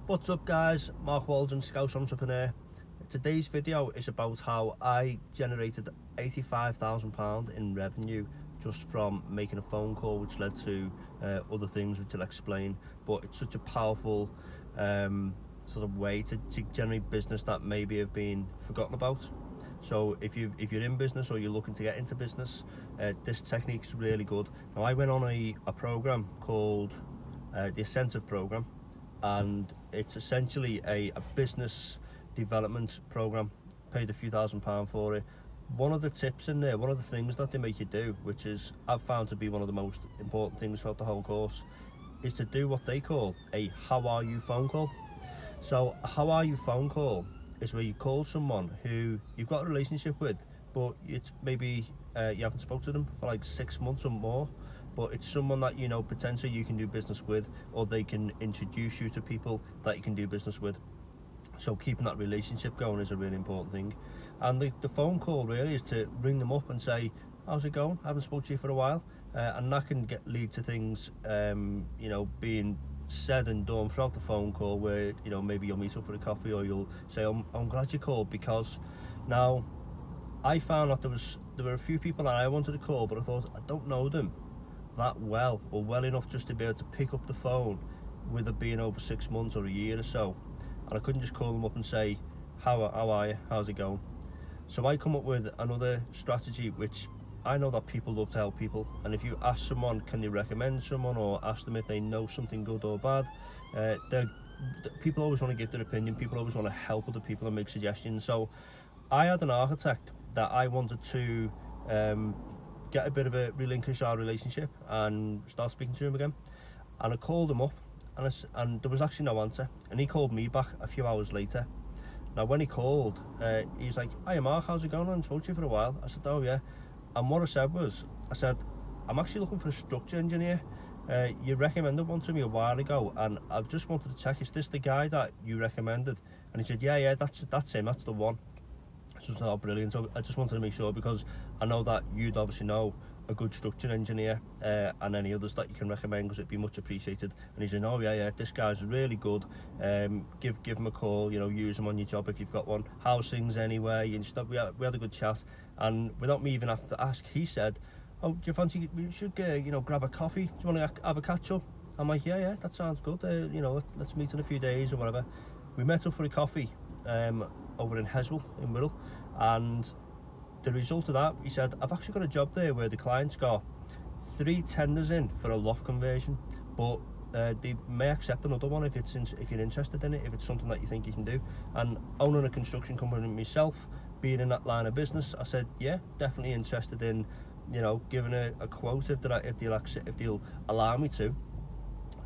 What's up guys, Mark Waldron, Scouse Entrepreneur. Today's video is about how I generated £85,000 in revenue just from making a phone call, which led to other things which I'll explain. But it's such a powerful sort of way to generate business that maybe have been forgotten about. So if you're in business or you're looking to get into business, this technique's really good. Now I went on a program called the Asentiv program, and it's essentially a business development program. Paid a few £1,000s for it. One of the tips in there, one of the things that they make you do, which is I've found to be one of the most important things throughout the whole course, is to do what they call a how are you phone call. So a how are you phone call is where you call someone who you've got a relationship with, but it's maybe you haven't spoken to them for like 6 months or more, but it's someone that you know potentially you can do business with, or they can introduce you to people that you can do business with. So keeping that relationship going is a really important thing. And the phone call really is to ring them up and say, how's it going? I haven't spoken to you for a while. And that can lead to things you know, being said and done throughout the phone call, where you know maybe you'll meet up for a coffee, or you'll say, I'm glad you called, because now I found that there were a few people that I wanted to call, but I thought I don't know them that well, or well enough just to be able to pick up the phone, with it being over 6 months or a year or so, and I couldn't just call them up and say how are you, how's it going. So I come up with another strategy, which I know that people love to help people, and if you ask someone can they recommend someone, or ask them if they know something good or bad, people always want to give their opinion, people always want to help other people and make suggestions. So I had an architect that I wanted to get a bit of a relinquish our relationship and start speaking to him again, and I called him up, and there was actually no answer, and he called me back a few hours later. Now when he called, he's like, hi Mark, how's it going? I haven't spoken to you for a while. I said, oh yeah. And what I said, I'm actually looking for a structure engineer. You recommended one to me a while ago, and I just wanted to check, is this the guy that you recommended? And he said, yeah, that's him, that's the one. So I thought, oh, brilliant. So I just wanted to make sure, because I know that you'd obviously know a good structure engineer, and any others that you can recommend, because it'd be much appreciated. And he said, oh yeah, this guy's really good. Give him a call, you know, use him on your job if you've got one. How's things anyway? And stuff. We had a good chat, and without me even having to ask, he said, oh, do you fancy we should you know, grab a coffee? Do you want to have a catch up? I'm like, yeah, that sounds good. You know, let's meet in a few days or whatever. We met up for a coffee over in Heswell in Wirral, and the result of that, he said, I've actually got a job there where the client's got 3 tenders in for a loft conversion, but they may accept another one if you're interested in it, if it's something that you think you can do. And owning a construction company myself, being in that line of business, I said, yeah, definitely interested in, you know, giving a quote if they'll allow me to.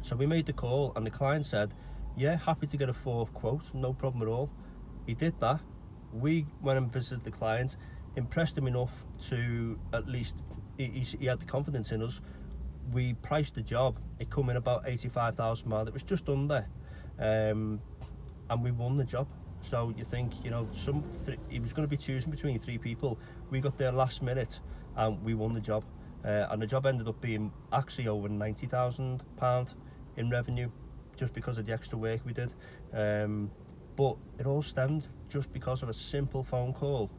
So we made the call, and the client said, yeah, happy to get a 4th quote, no problem at all. He did that. We went and visited the client, impressed him enough to at least, he had the confidence in us. We priced the job, it come in about £85,000, it was just under, and we won the job. So you think, you know, he was going to be choosing between 3 people. We got there last minute and we won the job, and the job ended up being actually over £90,000 in revenue, just because of the extra work we did. But it all stemmed just because of a simple phone call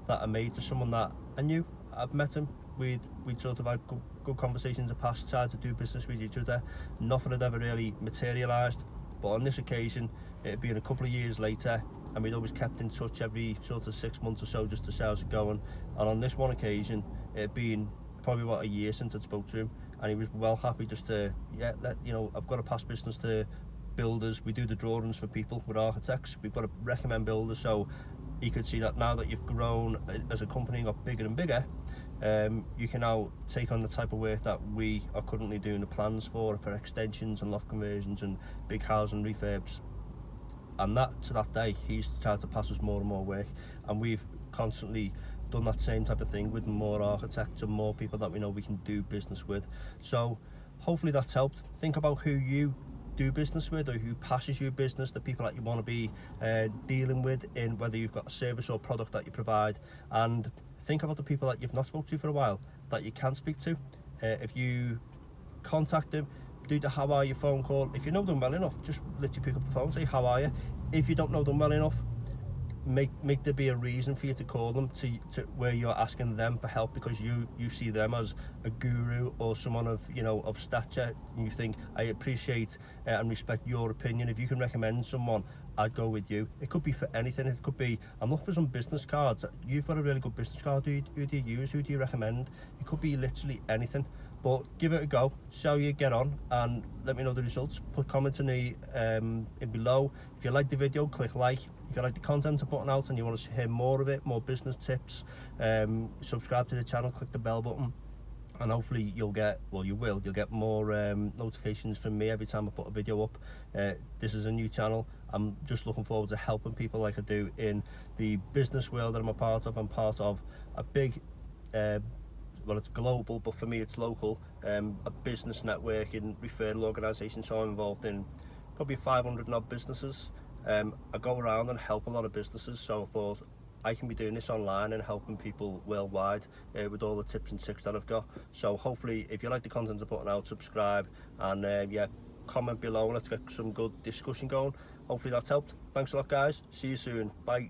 that I made to someone that I knew. I've met him, we'd sort of had good conversations in the past, tried to do business with each other. Nothing had ever really materialised, but on this occasion, it had been a couple of years later, and we'd always kept in touch every sort of 6 months or so just to see how's it going. And on this one occasion, it had been probably about a year since I'd spoke to him, and he was well happy just to, you know, I've got a past business to builders. We do the drawings for people with architects. We've got to recommend builders, so he could see that now that you've grown as a company and got bigger and bigger, you can now take on the type of work that we are currently doing the plans for extensions and loft conversions and big housing refurbs. And that to that day, he's tried to pass us more and more work, and we've constantly done that same type of thing with more architects and more people that we know we can do business with. So hopefully that's helped. Think about who you do business with, or who passes you business, the people that you want to be dealing with, in whether you've got a service or product that you provide, and think about the people that you've not spoken to for a while that you can speak to. If you contact them, do the how are you phone call. If you know them well enough, just literally pick up the phone, say how are you. If you don't know them well enough, make there be a reason for you to call them to where you're asking them for help, because you see them as a guru or someone of, you know, of stature, and you think, I appreciate and respect your opinion. If you can recommend someone, I'd go with you. It could be for anything. It could be, I'm looking for some business cards. You've got a really good business card. Who do you use? Who do you recommend? It could be literally anything. But give it a go, see how you get on, and let me know the results. Put comments in the in below. If you like the video, click like. If you like the content I'm putting out and you want to hear more of it, more business tips, subscribe to the channel, click the bell button, and hopefully you'll get, well, you'll get more notifications from me every time I put a video up. This is a new channel. I'm just looking forward to helping people like I do in the business world that I'm a part of. I'm part of a big well, it's global, but for me it's local, a business networking referral organisation. So I'm involved in probably 500 odd businesses. I go around and help a lot of businesses, so I thought I can be doing this online and helping people worldwide with all the tips and tricks that I've got. So hopefully, if you like the content I'm putting out, subscribe, and yeah, comment below and let's get some good discussion going. Hopefully that's helped. Thanks a lot, guys. See you soon. Bye.